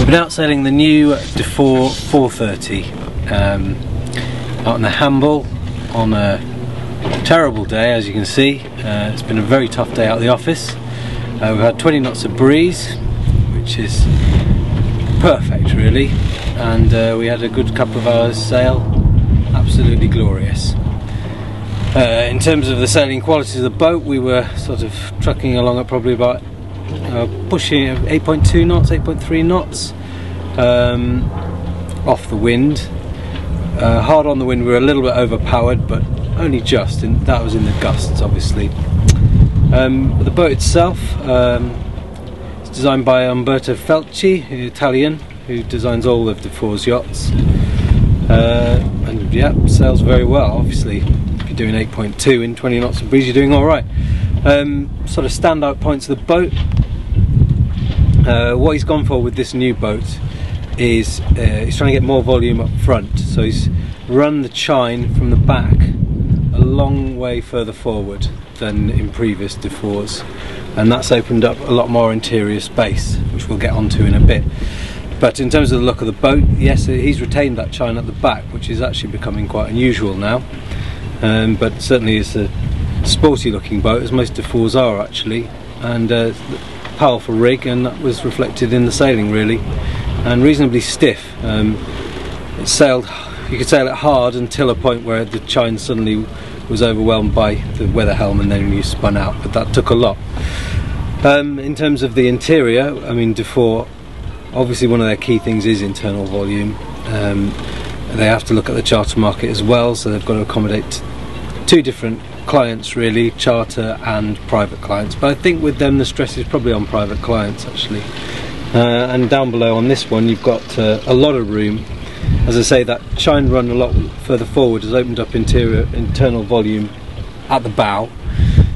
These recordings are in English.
We've been out sailing the new Dufour 430 out in the Hamble on a terrible day, as you can see. It's been a very tough day out of the office. We've had 20 knots of breeze, which is perfect really, and we had a good couple of hours sail, absolutely glorious. In terms of the sailing qualities of the boat, we were sort of trucking along at probably about pushing 8.2 knots, 8.3 knots off the wind. Hard on the wind, we were a little bit overpowered, but only just, and that was in the gusts obviously. But the boat itself is designed by Umberto Felci, Italian, who designs all of Dufour's yachts, and yeah, sails very well. Obviously if you're doing 8.2 in 20 knots of breeze, you're doing alright. Sort of standout points of the boat. What he's gone for with this new boat is he's trying to get more volume up front, so he's run the chine from the back a long way further forward than in previous Dufours, and that's opened up a lot more interior space, which we'll get onto in a bit. But in terms of the look of the boat, yes, he's retained that chine at the back, which is actually becoming quite unusual now, but certainly it's a sporty looking boat, as most Dufours are actually, and powerful rig, and that was reflected in the sailing really, and reasonably stiff. It sailed, you could sail it hard until a point where the chine suddenly was overwhelmed by the weather helm, and then you spun out, but that took a lot. In terms of the interior, I mean, Dufour, obviously one of their key things is internal volume. They have to look at the charter market as well, so they've got to accommodate two different clients really, charter and private clients, but I think with them the stress is probably on private clients actually. And down below on this one you've got a lot of room. As I say, that chine run a lot further forward has opened up internal volume at the bow,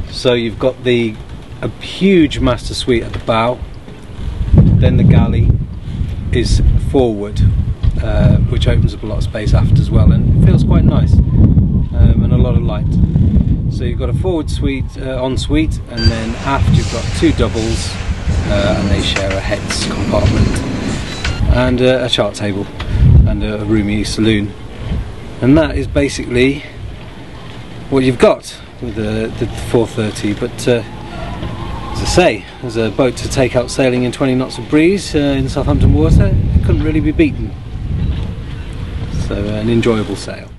so you've got a huge master suite at the bow, then the galley is forward, which opens up a lot of space aft as well, and it feels quite nice, and a lot of light. So you've got a forward suite, ensuite, and then aft you've got two doubles, and they share a heads compartment and a chart table and a roomy saloon, and that is basically what you've got with the 430. But as I say, as a boat to take out sailing in 20 knots of breeze in Southampton water, it couldn't really be beaten. So an enjoyable sail.